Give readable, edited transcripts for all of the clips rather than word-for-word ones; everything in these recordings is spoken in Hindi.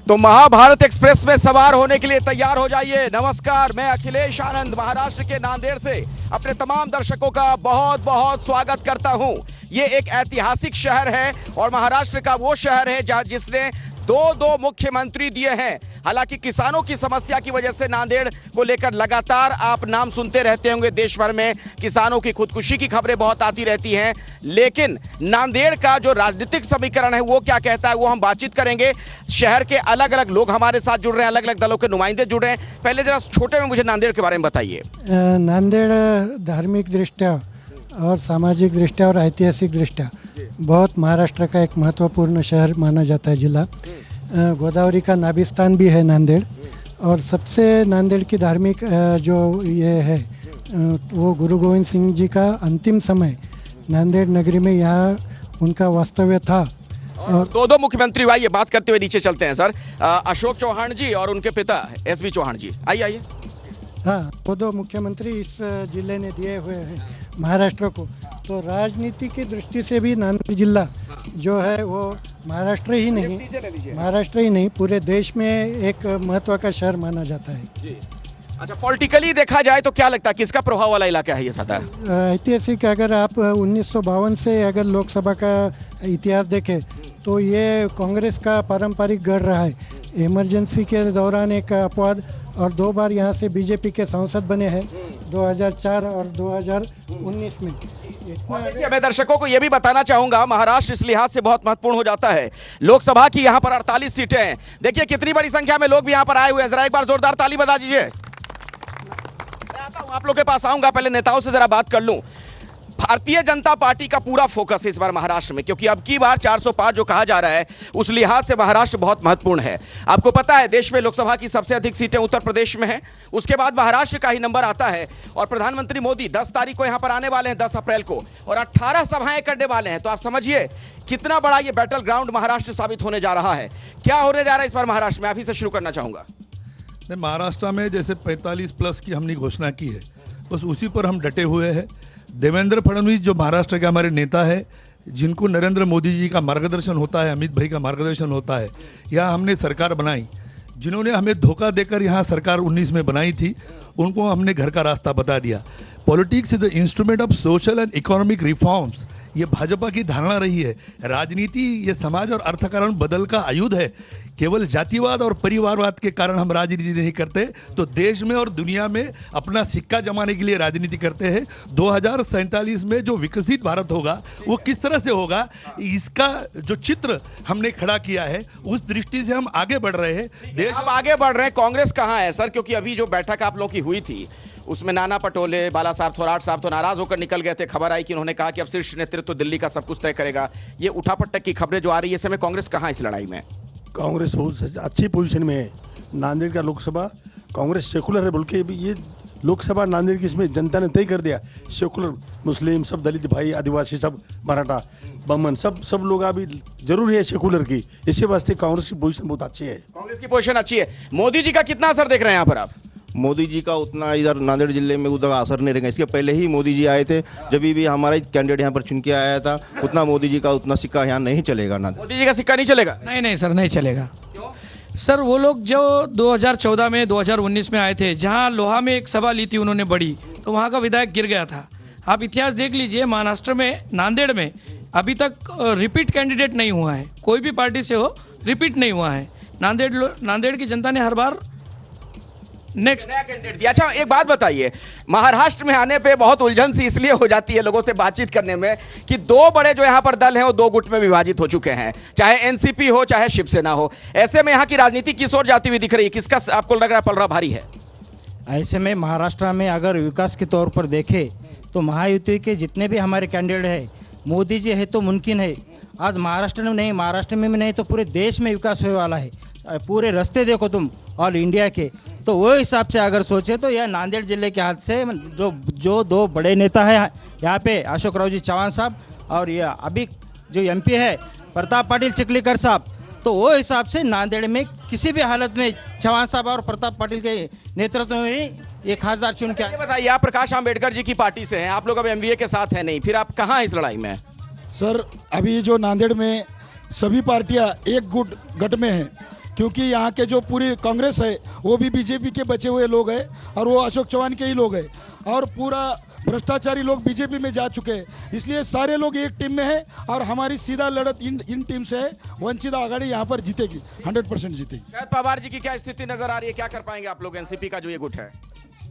तो महाभारत एक्सप्रेस में सवार होने के लिए तैयार हो जाइए। नमस्कार, मैं अखिलेश आनंद महाराष्ट्र के नांदेड़ से अपने तमाम दर्शकों का बहुत बहुत स्वागत करता हूं। ये एक ऐतिहासिक शहर है और महाराष्ट्र का वो शहर है जहां जिसने दो मुख्यमंत्री दिए हैं। हालांकि किसानों की समस्या की वजह से नांदेड़ को लेकर लगातार आप नाम सुनते रहते होंगे। देश भर में किसानों की खुदकुशी की खबरें बहुत आती रहती हैं, लेकिन नांदेड़ का जो राजनीतिक समीकरण है वो क्या कहता है वो हम बातचीत करेंगे। शहर के अलग अलग लोग हमारे साथ जुड़ रहे हैं, अलग अलग दलों के नुमाइंदे जुड़ रहे हैं। पहले जरा छोटे में मुझे नांदेड़ के बारे में बताइए। नांदेड़ धार्मिक दृष्टया और सामाजिक दृष्टया और ऐतिहासिक दृष्टया बहुत महाराष्ट्र का एक महत्वपूर्ण शहर माना जाता है। जिला गोदावरी का नाभिस्थान भी है नांदेड़, और सबसे नांदेड़ की धार्मिक जो ये है वो गुरु गोविंद सिंह जी का अंतिम समय नांदेड़ नगरी में यहाँ उनका वास्तव्य था। और दो मुख्यमंत्री हुआ, ये बात करते हुए नीचे चलते हैं सर। अशोक चौहान जी और उनके पिता एसबी चौहान जी, आइए। हाँ, वो दो मुख्यमंत्री इस जिले ने दिए हुए हैं महाराष्ट्र को। तो राजनीति की दृष्टि से भी नांदेड़ जिला जो है वो महाराष्ट्र ही नहीं पूरे देश में एक महत्व का शहर माना जाता है जी। अच्छा, पॉलिटिकली देखा जाए तो क्या लगता है किसका प्रभाव वाला इलाका है ये सदा? ऐतिहासिक अगर आप 1952 से अगर लोकसभा का इतिहास देखें तो ये कांग्रेस का पारंपरिक गढ़ रहा है। इमरजेंसी के दौरान एक अपवाद, और 2 बार यहाँ से बीजेपी के सांसद बने हैं 2004 और 2019 में। देखिए, मैं दर्शकों को यह भी बताना चाहूंगा, महाराष्ट्र इस लिहाज से बहुत महत्वपूर्ण हो जाता है। लोकसभा की यहां पर 48 सीटें हैं। देखिए कितनी बड़ी संख्या में लोग भी यहां पर आए हुए हैं। जरा एक बार जोरदार ताली बजा दीजिए। मैं आता हूं, आप लोगों के पास आऊंगा, पहले नेताओं से जरा बात कर लूं। भारतीय जनता पार्टी का पूरा फोकस इस बार महाराष्ट्र में, क्योंकि अब की बार 400 पार जो कहा जा रहा है उस लिहाज से महाराष्ट्र बहुत महत्वपूर्ण है। आपको पता है देश में लोकसभा की सबसे अधिक सीटें उत्तर प्रदेश में हैं, उसके बाद महाराष्ट्र का ही नंबर आता है। और प्रधानमंत्री मोदी 10 तारीख को यहां पर आने वाले हैं, 10 अप्रैल को, और 18 सभाएं करने वाले हैं। तो आप समझिए कितना बड़ा ये बैटल ग्राउंड महाराष्ट्र साबित होने जा रहा है। क्या होने जा रहा है इस बार महाराष्ट्र में, आप ही से शुरू करना चाहूंगा। महाराष्ट्र में जैसे 45+ की हमने घोषणा की है, बस उसी पर हम डटे हुए हैं। देवेंद्र फडणवीस जो महाराष्ट्र के हमारे नेता है, जिनको नरेंद्र मोदी जी का मार्गदर्शन होता है, अमित भाई का मार्गदर्शन होता है, यहाँ हमने सरकार बनाई। जिन्होंने हमें धोखा देकर यहाँ सरकार 19 में बनाई थी, उनको हमने घर का रास्ता बता दिया। Politics is the instrument of social and economic reforms, ये भाजपा की धारणा रही है। राजनीति ये समाज और अर्थकारण बदल का आयुध है। केवल जातिवाद और परिवारवाद के कारण हम राजनीति नहीं करते, तो देश में और दुनिया में अपना सिक्का जमाने के लिए राजनीति करते हैं। 2047 में जो विकसित भारत होगा वो किस तरह से होगा, इसका जो चित्र हमने खड़ा किया है, उस दृष्टि से हम आगे बढ़ रहे हैं। देश अब आगे बढ़ रहे हैं। कांग्रेस कहां है सर? क्योंकि अभी जो बैठक आप लोगों की हुई थी उसमें नाना पटोले, बाला साहब थोराट साहब तो नाराज होकर निकल गए थे। खबर आई कि उन्होंने कहा कि अब शीर्ष नेतृत्व दिल्ली का सब कुछ तय करेगा। ये उठापटक की खबरें जो आ रही है, इस समय कांग्रेस कहां इस लड़ाई में? कांग्रेस बहुत अच्छी पोजीशन में है। नांदेड़ का लोकसभा कांग्रेस सेकुलर है, बोल के भी ये लोकसभा नांदेड़ की इसमें जनता ने तय कर दिया। सेकुलर मुस्लिम सब, दलित भाई, आदिवासी सब, मराठा, बमन सब लोग अभी जरूर है सेकुलर की। इसी वास्ते कांग्रेस की पोजीशन बहुत अच्छी है। कांग्रेस की पोजीशन अच्छी है। मोदी जी का कितना असर देख रहे हैं यहाँ पर आप? मोदी जी का उतना इधर नांदेड़ जिले में उधर असर नहीं रहेगा। इसके पहले ही मोदी जी आए थे, जब भी हमारा कैंडिडेट यहाँ पर चुन के आया था, उतना मोदी जी का उतना सिक्का यहाँ नहीं चलेगा। मोदी जी का सिक्का नहीं चलेगा? नहीं सर, नहीं चलेगा। सर वो लोग जो 2014 में 2019 में आए थे, जहां लोहा में एक सभा ली थी उन्होंने बड़ी, तो वहां का विधायक गिर गया था। आप इतिहास देख लीजिए, महाराष्ट्र में नांदेड़ में अभी तक रिपीट कैंडिडेट नहीं हुआ है। कोई भी पार्टी से हो, रिपीट नहीं हुआ है। नांदेड़ की जनता ने हर बार नेक्स्ट नया कैंडिडेट दिया। अच्छा, एक बात बताइए, महाराष्ट्र में आने पे बहुत उलझन सी इसलिए हो जाती है लोगों से बातचीत करने में कि 2 बड़े जो यहां पर दल हैं वो 2 गुट में विभाजित हो चुके हैं, चाहे एनसीपी हो चाहे शिवसेना हो। ऐसे में यहां की राजनीति किस ओर जाती हुई दिख रही है? किसका आपको लग रहा है पलड़ा भारी है? ऐसे में महाराष्ट्र में अगर विकास के तौर पर देखें तो महायुति के जितने भी हमारे कैंडिडेट हैं, मोदी जी है तो मुमकिन है। आज महाराष्ट्र में नहीं तो पूरे देश में विकास होने वाला है। पूरे रास्ते देखो तुम ऑल इंडिया के, तो वो हिसाब से अगर सोचे तो यह नांदेड़ जिले के हाथ से जो 2 बड़े नेता है यहाँ पे, अशोक राव जी चौहान साहब और ये अभी जो एमपी है प्रताप पाटिल चिखलीकर साहब, तो वो हिसाब से नांदेड़ में किसी भी हालत में चौहान साहब और प्रताप पाटिल के नेतृत्व में ये खासदार चुन के। बताइए, आप प्रकाश आंबेडकर जी की पार्टी से हैं, आप लोग अब एमवीए के साथ हैं नहीं, फिर आप कहां इस लड़ाई में? सर अभी जो नांदेड़ में सभी पार्टियां एक गठ में हैं, क्योंकि यहाँ के जो पूरी कांग्रेस है वो भी बीजेपी के बचे हुए लोग हैं और वो अशोक चौहान के ही लोग हैं और पूरा भ्रष्टाचारी लोग बीजेपी में जा चुके हैं, इसलिए सारे लोग एक टीम में हैं और हमारी सीधा लड़त इन टीम से है। वंचित आघाड़ी यहाँ पर जीतेगी, 100% जीतेगी। शरद पवार जी की क्या स्थिति नजर आ रही है, क्या कर पाएंगे आप लोग? एनसीपी का जो ये गुट है,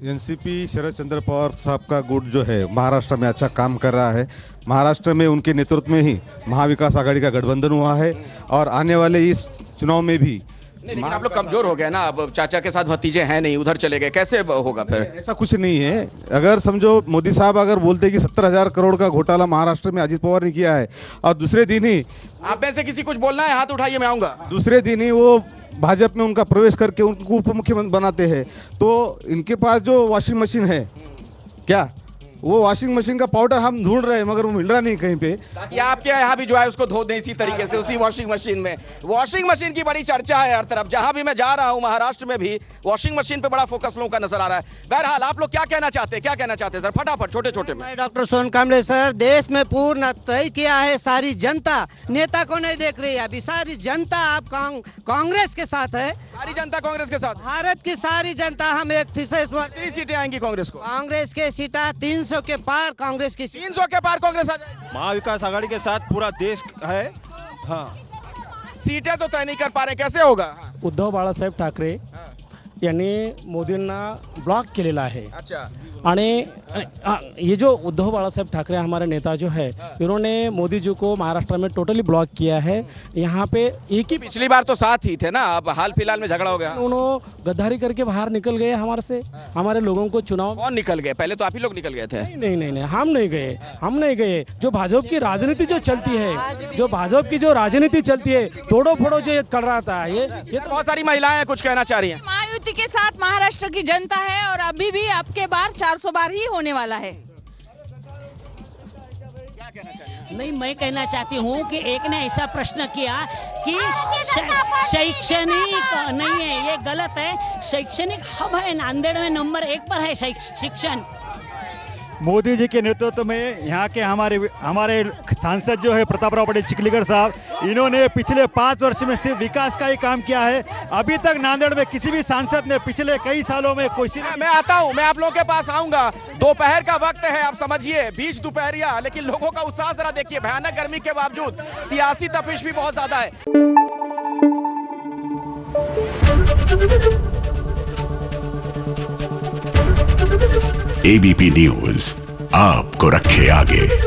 एनसीपी शरद चंद्र पवार साहब का गुट जो है महाराष्ट्र में अच्छा काम कर रहा है। महाराष्ट्र में उनके नेतृत्व में ही महाविकास आघाड़ी का गठबंधन हुआ है और आने वाले इस चुनाव में भी नहीं, लेकिन आप लोग कमजोर हो गए ना, अब चाचा के साथ भतीजे हैं नहीं, उधर चले गए, कैसे होगा फिर? ऐसा कुछ नहीं है। अगर समझो मोदी साहब अगर बोलते कि 70,000 करोड़ का घोटाला महाराष्ट्र में अजीत पवार ने किया है और दूसरे दिन ही आप में से किसी कुछ बोलना है, हाथ उठाइए, मैं आऊंगा। दूसरे दिन ही वो भाजपा में उनका प्रवेश करके उनको उप मुख्यमंत्री बनाते हैं, तो इनके पास जो वॉशिंग मशीन है, क्या वो वॉशिंग मशीन का पाउडर हम ढूंढ रहे हैं मगर वो मिल रहा नहीं कहीं पे, ताकि आपके यहाँ भी जो है उसको धो दें इसी तरीके से, उसी वॉशिंग मशीन में। वॉशिंग मशीन की बड़ी चर्चा है हर तरफ, जहां भी मैं जा रहा हूं महाराष्ट्र में भी वॉशिंग मशीन पे बड़ा फोकस लोगों का नजर आ रहा है। बहरहाल आप लोग क्या कहना चाहते हैं, क्या कहना चाहते हैं सर, फटाफट छोटे छोटे में। मैं डॉक्टर सोन कामले सर, देश में पूर्ण तय किया है, सारी जनता नेता को नहीं देख रही है, अभी सारी जनता आप कांग्रेस के साथ है, सारी जनता कांग्रेस के साथ, भारत की सारी जनता। हम एक थीसिस कितनी सीटें आएंगी कांग्रेस को? कांग्रेस के सीटा 300 के पार, कांग्रेस की 300 के पार कांग्रेस आ जाएगी। महाविकास आघाड़ी के साथ पूरा देश है। हाँ, सीटें तो तय नहीं कर पा रहे, कैसे होगा? उद्धव बाळासाहेब ठाकरे यांनी मोदींना ब्लॉक केलेला आहे अच्छा, आणि ये जो उद्धव बाळासाहेब ठाकरे हमारे नेता जो है, इन्होंने मोदी जी को महाराष्ट्र में टोटली ब्लॉक किया है। यहाँ पे एक ही पिछली बार तो साथ ही थे ना, अब हाल फिलहाल में झगड़ा हो गया। उन्होंने गद्दारी करके बाहर निकल गए हमारे से, हमारे लोगों को चुनाव। कौन निकल गए? पहले तो आप ही लोग निकल गए थे। नहीं, हम नहीं गए। जो भाजपा की राजनीति जो चलती है, जो भाजपा की जो राजनीति चलती है, तोड़ो फोड़ो जो कर रहा था, ये तो बहुत सारी महिलाएं कुछ कहना चाह रही हैं। महायुति के साथ महाराष्ट्र की जनता है और अभी भी आपके बार 400 बार ही होने वाला है। नहीं, मैं कहना चाहती हूँ कि एक ने ऐसा प्रश्न किया कि शैक्षणिक नहीं है, ये गलत है। शैक्षणिक हब है, नांदेड़ में नंबर 1 पर है शिक्षण। मोदी जी के नेतृत्व में यहाँ के हमारे सांसद जो है प्रतापराव पाटिल चिखलीकर साहब, इन्होंने पिछले 5 वर्ष में सिर्फ विकास का ही काम किया है। अभी तक नांदेड़ में किसी भी सांसद ने पिछले कई सालों में कोई। मैं आता हूँ, मैं आप लोगों के पास आऊंगा। दोपहर का वक्त है, आप समझिए, बीच दोपहरिया, लेकिन लोगों का उत्साह जरा देखिए। भयानक गर्मी के बावजूद सियासी तपिश भी बहुत ज्यादा है। एबीपी न्यूज आपको रखे आगे।